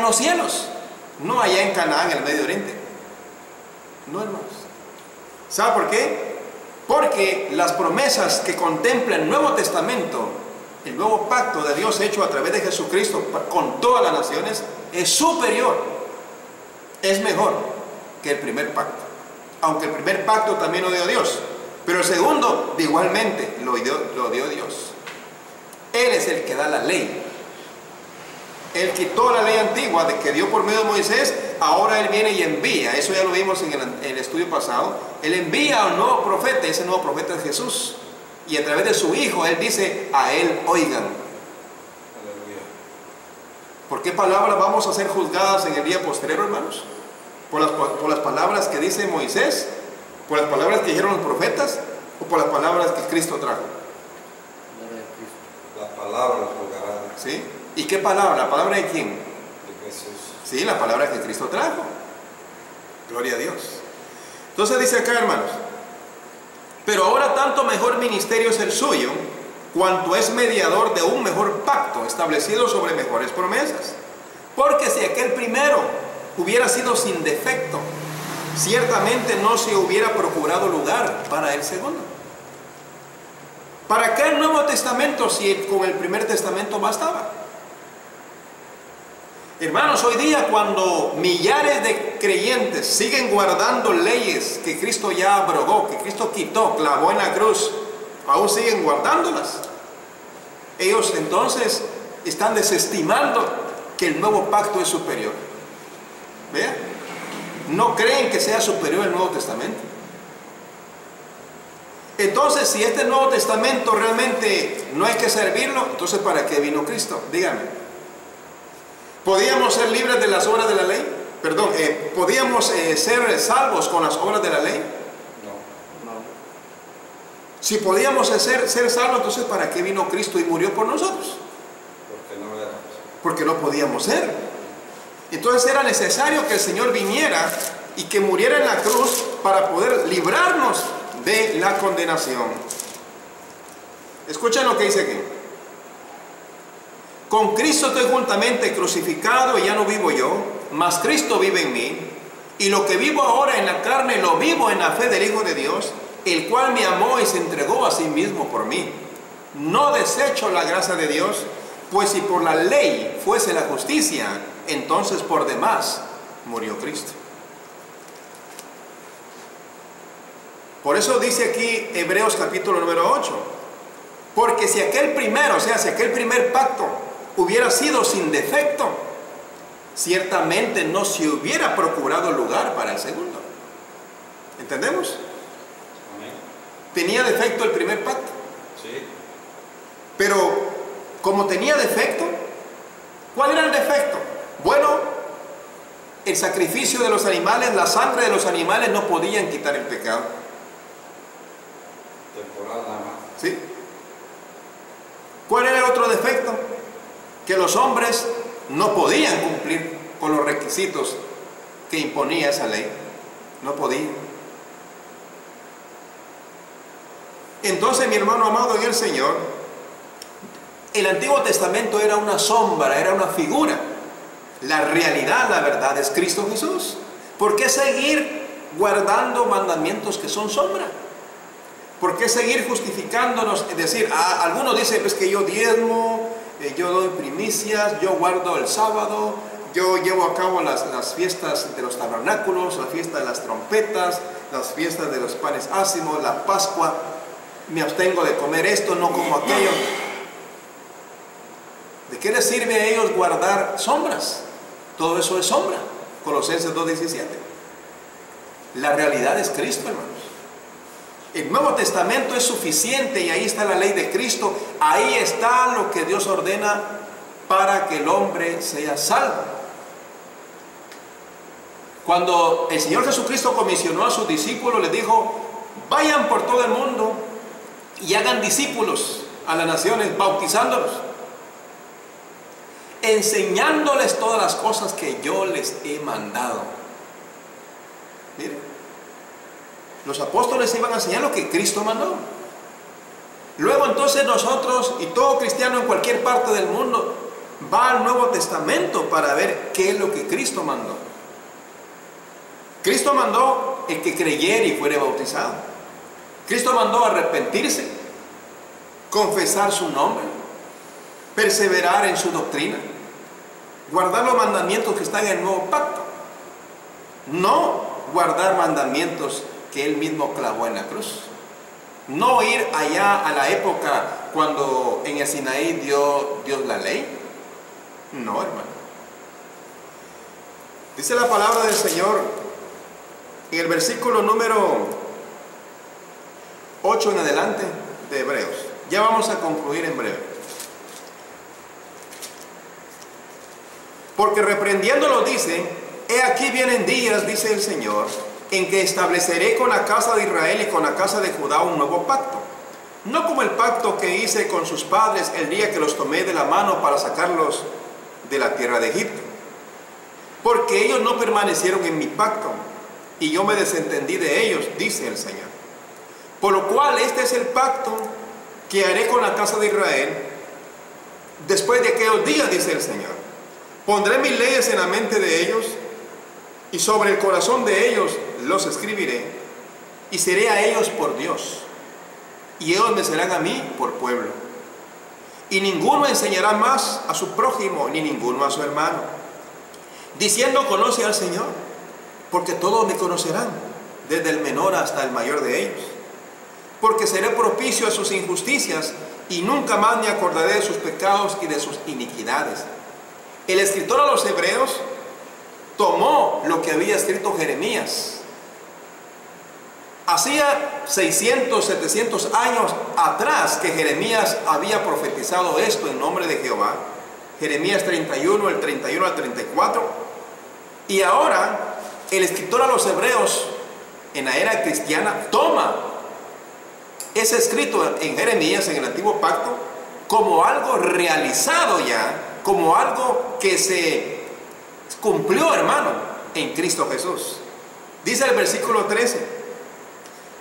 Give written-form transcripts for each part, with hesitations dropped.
en los cielos, no allá en Canaán, en el Medio Oriente. No, hermanos. ¿Sabe por qué? Porque las promesas que contempla el Nuevo Testamento, el nuevo pacto de Dios hecho a través de Jesucristo con todas las naciones, es superior, es mejor que el primer pacto. Aunque el primer pacto también lo dio Dios, pero el segundo igualmente lo dio Dios. Él es el que da la ley. Él quitó la ley antigua de que dio por medio de Moisés. Ahora Él viene y envía. Eso ya lo vimos en el estudio pasado. Él envía a un nuevo profeta. Ese nuevo profeta es Jesús. Y a través de su Hijo, Él dice, a Él oigan. Aleluya. ¿Por qué palabras vamos a ser juzgadas en el día posterior, hermanos? ¿Por las palabras que dice Moisés? ¿Por las palabras que dijeron los profetas? ¿O por las palabras que Cristo trajo? Las palabras juzgarán. ¿Sí? ¿Y qué palabra? ¿La palabra de quién? De Jesús. Sí, la palabra que Cristo trajo. Gloria a Dios. Entonces dice acá, hermanos, pero ahora tanto mejor ministerio es el suyo, cuanto es mediador de un mejor pacto establecido sobre mejores promesas. Porque si aquel primero hubiera sido sin defecto, ciertamente no se hubiera procurado lugar para el segundo. ¿Para qué el Nuevo Testamento si con el primer testamento bastaba? Hermanos, hoy día cuando millares de creyentes siguen guardando leyes que Cristo ya abrogó, que Cristo quitó, clavó en la cruz, aún siguen guardándolas. Ellos entonces están desestimando que el nuevo pacto es superior. ¿Vean? No creen que sea superior el Nuevo Testamento. Entonces, si este Nuevo Testamento realmente no hay que servirlo, entonces ¿para qué vino Cristo? Díganme. ¿Podíamos ser libres de las obras de la ley? Perdón, ¿podíamos ser salvos con las obras de la ley? No. Si podíamos ser salvos, entonces ¿para qué vino Cristo y murió por nosotros? Porque no éramos. Porque no podíamos ser. Entonces era necesario que el Señor viniera y que muriera en la cruz para poder librarnos de la condenación. Escuchen lo que dice aquí. Con Cristo estoy juntamente crucificado y ya no vivo yo, mas Cristo vive en mí. Y lo que vivo ahora en la carne lo vivo en la fe del Hijo de Dios, el cual me amó y se entregó a sí mismo por mí. No desecho la gracia de Dios, pues si por la ley fuese la justicia, entonces por demás murió Cristo. Por eso dice aquí Hebreos capítulo número 8. Porque si aquel primero, o sea, si aquel primer pacto hubiera sido sin defecto, ciertamente no se hubiera procurado lugar para el segundo. ¿Entendemos? Amén. Tenía defecto el primer pacto. Sí. Pero como tenía defecto, ¿cuál era el defecto? Bueno, el sacrificio de los animales, la sangre de los animales no podían quitar el pecado. Temporal nada más. ¿Sí? ¿Cuál era el otro defecto? Que los hombres no podían cumplir con los requisitos que imponía esa ley. No podían. Entonces, mi hermano amado en el Señor, el Antiguo Testamento era una sombra, era una figura. La realidad, la verdad, es Cristo Jesús. ¿Por qué seguir guardando mandamientos que son sombra? ¿Por qué seguir justificándonos? Es decir, algunos dicen pues, que yo diezmo, yo doy primicias, yo guardo el sábado, yo llevo a cabo las fiestas de los tabernáculos, la fiesta de las trompetas, las fiestas de los panes ácimos, la Pascua, me abstengo de comer esto, no como aquello. ¿De qué les sirve a ellos guardar sombras? Todo eso es sombra. Colosenses 2:17. La realidad es Cristo, hermanos. El Nuevo Testamento es suficiente y ahí está la ley de Cristo. Ahí está lo que Dios ordena para que el hombre sea salvo. Cuando el Señor Jesucristo comisionó a sus discípulos, les dijo: vayan por todo el mundo y hagan discípulos a las naciones, bautizándolos, enseñándoles todas las cosas que yo les he mandado. Miren, los apóstoles iban a enseñar lo que Cristo mandó. Luego entonces nosotros y todo cristiano en cualquier parte del mundo va al Nuevo Testamento para ver qué es lo que Cristo mandó. Cristo mandó el que creyera y fuera bautizado. Cristo mandó arrepentirse, confesar su nombre, perseverar en su doctrina, guardar los mandamientos que están en el Nuevo Pacto. No guardar mandamientos que Él mismo clavó en la cruz. No ir allá a la época cuando en el Sinaí dio Dios la ley. No, hermano. Dice la palabra del Señor en el versículo número 8 en adelante de Hebreos. Ya vamos a concluir en breve. Porque reprendiéndolo dice: he aquí vienen días, dice el Señor, en que estableceré con la casa de Israel y con la casa de Judá un nuevo pacto. No como el pacto que hice con sus padres el día que los tomé de la mano para sacarlos de la tierra de Egipto. Porque ellos no permanecieron en mi pacto, y yo me desentendí de ellos, dice el Señor. Por lo cual este es el pacto que haré con la casa de Israel después de aquellos días, dice el Señor. Pondré mis leyes en la mente de ellos, y sobre el corazón de ellos los escribiré, y seré a ellos por Dios, y ellos me serán a mí por pueblo. Y ninguno enseñará más a su prójimo, ni ninguno a su hermano, diciendo: conoce al Señor, porque todos me conocerán, desde el menor hasta el mayor de ellos. Porque seré propicio a sus injusticias, y nunca más me acordaré de sus pecados y de sus iniquidades. El escritor a los Hebreos tomó lo que había escrito Jeremías. Hacía 600, 700 años atrás que Jeremías había profetizado esto en nombre de Jehová. Jeremías 31, el 31 al 34. Y ahora el escritor a los Hebreos en la era cristiana toma ese escrito en Jeremías, en el Antiguo Pacto, como algo realizado ya, como algo que se cumplió, hermano, en Cristo Jesús. Dice el versículo 13: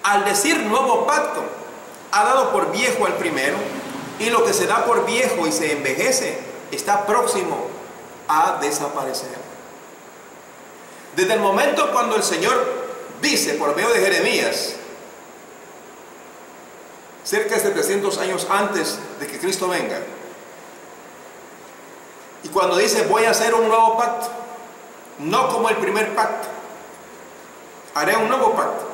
al decir nuevo pacto, ha dado por viejo al primero, y lo que se da por viejo y se envejece está próximo a desaparecer. Desde el momento cuando el Señor dice por medio de Jeremías, cerca de 700 años antes de que Cristo venga, y cuando dice: voy a hacer un nuevo pacto, no como el primer pacto, haré un nuevo pacto.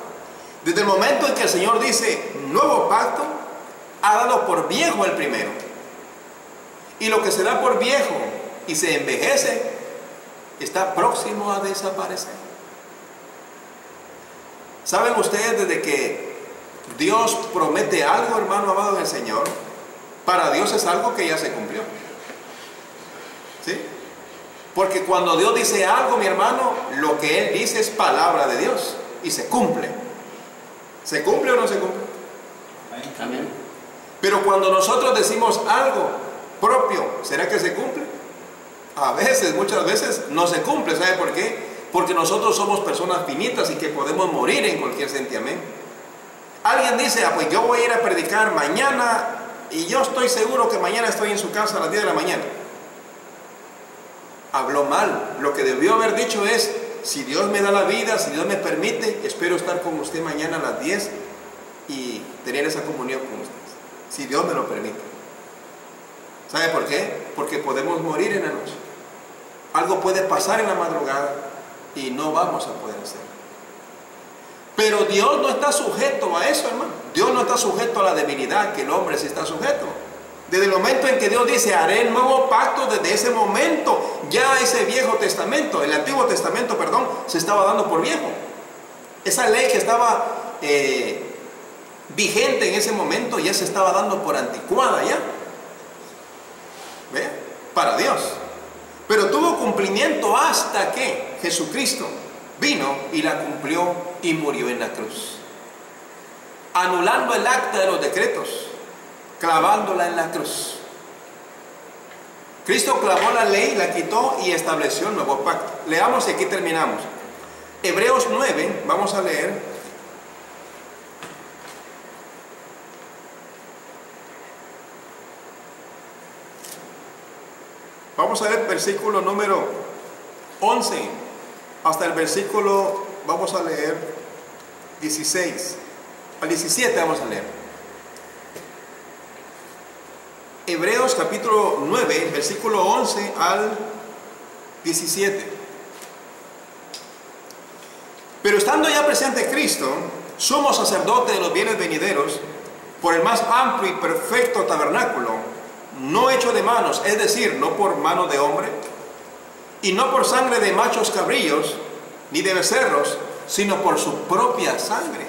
Desde el momento en que el Señor dice nuevo pacto, ha dado por viejo el primero, y lo que se da por viejo y se envejece está próximo a desaparecer. ¿Saben ustedes desde que Dios promete algo, hermano amado en el Señor, para Dios es algo que ya se cumplió? ¿Sí? Porque cuando Dios dice algo, mi hermano, lo que Él dice es palabra de Dios y se cumple. ¿Se cumple o no se cumple? Amén. Pero cuando nosotros decimos algo propio, ¿será que se cumple? A veces, muchas veces no se cumple. ¿Sabe por qué? Porque nosotros somos personas finitas y que podemos morir en cualquier santiamén. Alguien dice: pues yo voy a ir a predicar mañana, y yo estoy seguro que mañana estoy en su casa a las 10 de la mañana. Habló mal. Lo que debió haber dicho es: si Dios me da la vida, si Dios me permite, espero estar con usted mañana a las 10 y tener esa comunión con ustedes, si Dios me lo permite. ¿Sabe por qué? Porque podemos morir en la noche. Algo puede pasar en la madrugada y no vamos a poder hacerlo. Pero Dios no está sujeto a eso, hermano. Dios no está sujeto a la debilidad que el hombre sí está sujeto. Desde el momento en que Dios dice: haré el nuevo pacto, desde ese momento ya ese viejo testamento, el Antiguo Testamento, perdón, se estaba dando por viejo. Esa ley que estaba vigente en ese momento ya se estaba dando por anticuada ya. ¿Ve? Para Dios. Pero tuvo cumplimiento hasta que Jesucristo vino y la cumplió y murió en la cruz, anulando el acta de los decretos, clavándola en la cruz. Cristo clavó la ley, la quitó y estableció el nuevo pacto. Leamos y aquí terminamos. Hebreos 9, vamos a leer. Vamos a ver versículo número 11 hasta el versículo, vamos a leer 16, al 17 vamos a leer. Hebreos capítulo 9, versículo 11 al 17. Pero estando ya presente Cristo, sumo sacerdote de los bienes venideros, por el más amplio y perfecto tabernáculo, no hecho de manos, es decir, no por mano de hombre, y no por sangre de machos cabrillos, ni de becerros, sino por su propia sangre.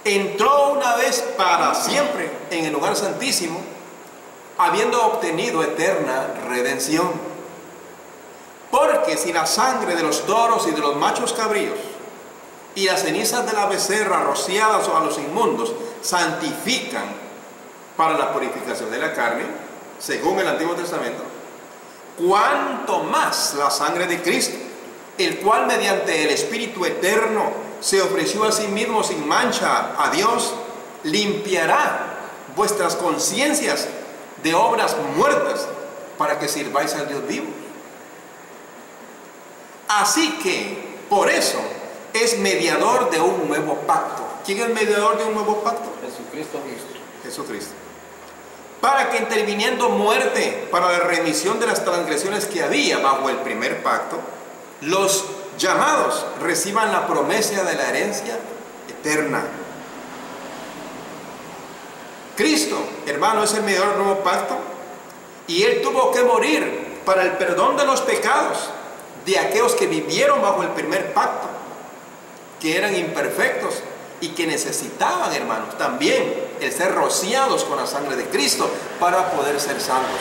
Entró una vez para siempre en el lugar santísimo, habiendo obtenido eterna redención. Porque si la sangre de los toros y de los machos cabríos y las cenizas de la becerra rociadas a los inmundos santifican para la purificación de la carne, según el Antiguo Testamento, cuánto más la sangre de Cristo, el cual mediante el Espíritu eterno se ofreció a sí mismo sin mancha a Dios, limpiará vuestras conciencias de obras muertas para que sirváis al Dios vivo. Así que, por eso, es mediador de un nuevo pacto. ¿Quién es mediador de un nuevo pacto? Jesucristo. Jesucristo. Para que interviniendo muerte para la remisión de las transgresiones que había bajo el primer pacto, los llamados reciban la promesa de la herencia eterna. Cristo, hermano, es el mediador del nuevo pacto, y Él tuvo que morir para el perdón de los pecados de aquellos que vivieron bajo el primer pacto, que eran imperfectos y que necesitaban, hermanos, también el ser rociados con la sangre de Cristo para poder ser salvos.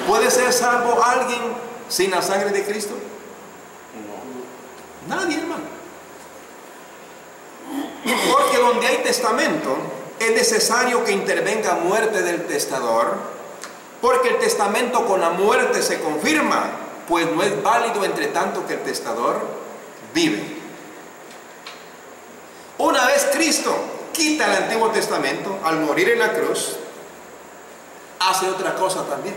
¿Puede ser salvo alguien sin la sangre de Cristo? No. Nadie, hermano. Porque donde hay testamento, es necesario que intervenga muerte del testador, porque el testamento con la muerte se confirma, pues no es válido entre tanto que el testador vive. Una vez Cristo quita el Antiguo Testamento, al morir en la cruz, hace otra cosa también.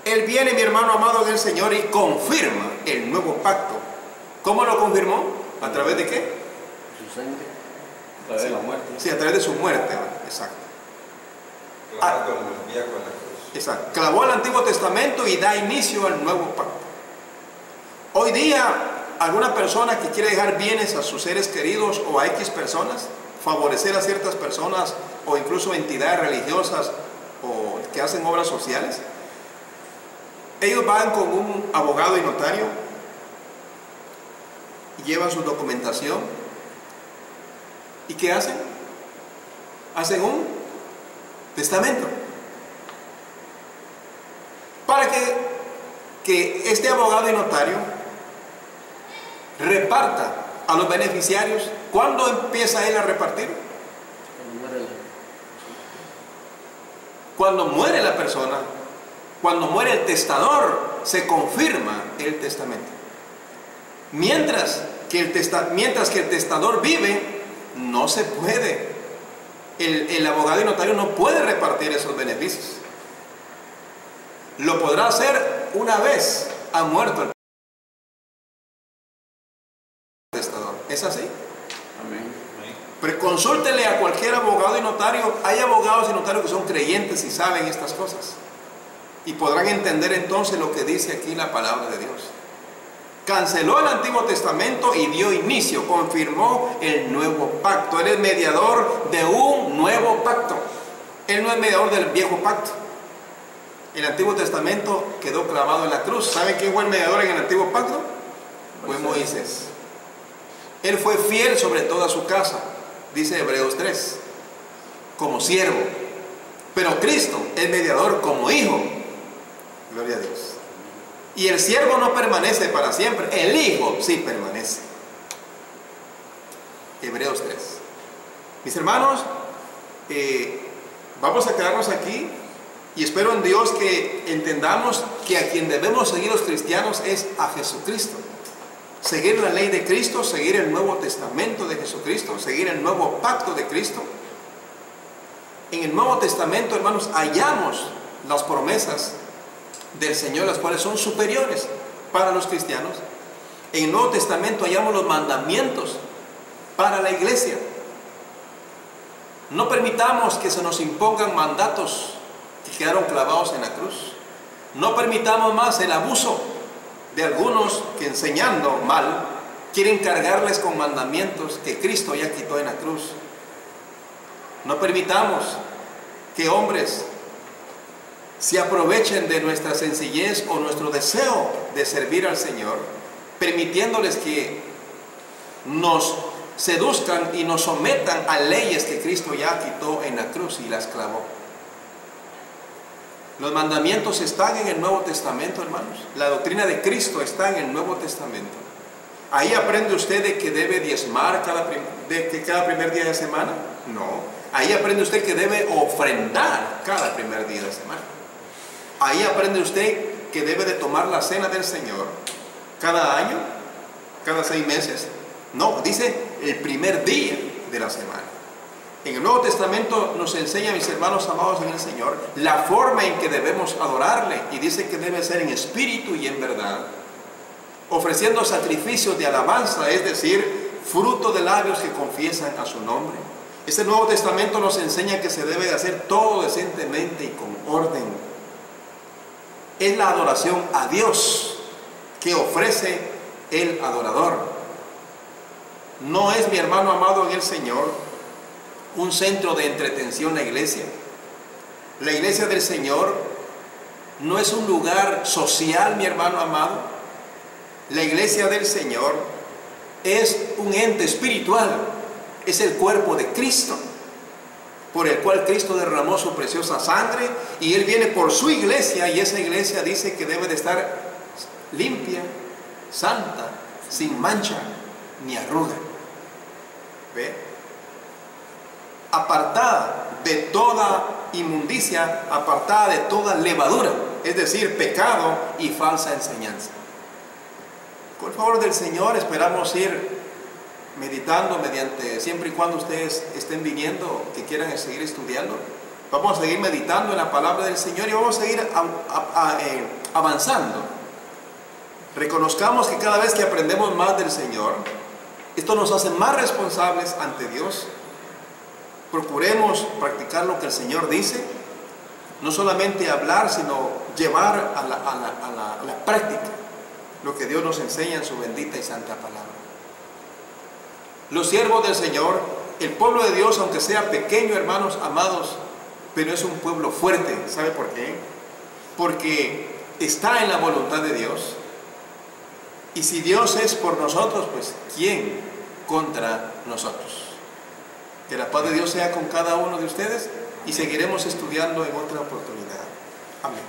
Él viene, mi hermano amado del Señor, y confirma el nuevo pacto. ¿Cómo lo confirmó? ¿A través de qué? Su sangre. A través de la muerte. Sí, a través de su muerte, exacto. Clavado con el día con la cruz. Exacto. Clavó el Antiguo Testamento y da inicio al nuevo pacto. Hoy día, alguna persona que quiere dejar bienes a sus seres queridos o a X personas, favorecer a ciertas personas o incluso entidades religiosas o que hacen obras sociales, ellos van con un abogado y notario y llevan su documentación. ¿Y qué hacen? Hacen un testamento para que este abogado y notario reparta a los beneficiarios. ¿Cuándo empieza él a repartir? Cuando muere la persona, cuando muere el testador, se confirma el testamento. Mientras que el testador vive, no se puede. El abogado y notario no puede repartir esos beneficios. Lo podrá hacer una vez ha muerto el testador. ¿Es así? Amén. Pero consúltele a cualquier abogado y notario. Hay abogados y notarios que son creyentes y saben estas cosas, y podrán entender entonces lo que dice aquí la palabra de Dios. Canceló el Antiguo Testamento y dio inicio, confirmó el nuevo pacto. Él es mediador de un nuevo pacto. Él no es mediador del viejo pacto. El Antiguo Testamento quedó clavado en la cruz. ¿Saben quién fue el mediador en el Antiguo pacto? Fue Moisés. Él fue fiel sobre toda su casa, dice Hebreos 3, como siervo. Pero Cristo es mediador como hijo. Gloria a Dios. Y el siervo no permanece para siempre, el hijo sí permanece. Hebreos 3. Mis hermanos, vamos a quedarnos aquí, y espero en Dios que entendamos que a quien debemos seguir los cristianos es a Jesucristo. Seguir la ley de Cristo, seguir el Nuevo Testamento de Jesucristo, seguir el nuevo pacto de Cristo. En el Nuevo Testamento, hermanos, hallamos las promesas del Señor, las cuales son superiores para los cristianos. En el Nuevo Testamento hallamos los mandamientos para la iglesia. No permitamos que se nos impongan mandatos que quedaron clavados en la cruz. No permitamos más el abuso de algunos que, enseñando mal, quieren cargarles con mandamientos que Cristo ya quitó en la cruz. No permitamos que hombres se aprovechen de nuestra sencillez o nuestro deseo de servir al Señor, permitiéndoles que nos seduzcan y nos sometan a leyes que Cristo ya quitó en la cruz y las clavó. Los mandamientos están en el Nuevo Testamento, hermanos. La doctrina de Cristo está en el Nuevo Testamento. Ahí aprende usted de que debe diezmar cada primer día de semana. No. Ahí aprende usted que debe ofrendar cada primer día de semana. Ahí aprende usted que debe de tomar la cena del Señor cada año, cada 6 meses. No, dice el primer día de la semana. En el Nuevo Testamento nos enseña, mis hermanos amados en el Señor, la forma en que debemos adorarle, y dice que debe ser en espíritu y en verdad, ofreciendo sacrificios de alabanza, es decir, fruto de labios que confiesan a su nombre. Este Nuevo Testamento nos enseña que se debe hacer todo decentemente y con orden. Es la adoración a Dios que ofrece el adorador. No es, mi hermano amado en el Señor, un centro de entretención la iglesia. La iglesia del Señor no es un lugar social, mi hermano amado. La iglesia del Señor es un ente espiritual, es el cuerpo de Cristo, por el cual Cristo derramó su preciosa sangre, y Él viene por su iglesia, y esa iglesia dice que debe de estar limpia, santa, sin mancha ni arruga. ¿Ve? Apartada de toda inmundicia, apartada de toda levadura, es decir, pecado y falsa enseñanza. Por favor del Señor, esperamos ir meditando siempre y cuando ustedes estén viniendo, que quieran seguir estudiando. Vamos a seguir meditando en la palabra del Señor y vamos a seguir avanzando. Reconozcamos que cada vez que aprendemos más del Señor, esto nos hace más responsables ante Dios. Procuremos practicar lo que el Señor dice, no solamente hablar, sino llevar a la práctica lo que Dios nos enseña en su bendita y santa palabra. Los siervos del Señor, el pueblo de Dios, aunque sea pequeño, hermanos amados, pero es un pueblo fuerte. ¿Sabe por qué? Porque está en la voluntad de Dios. Y si Dios es por nosotros, pues ¿quién contra nosotros? Que la paz de Dios sea con cada uno de ustedes, y seguiremos estudiando en otra oportunidad. Amén.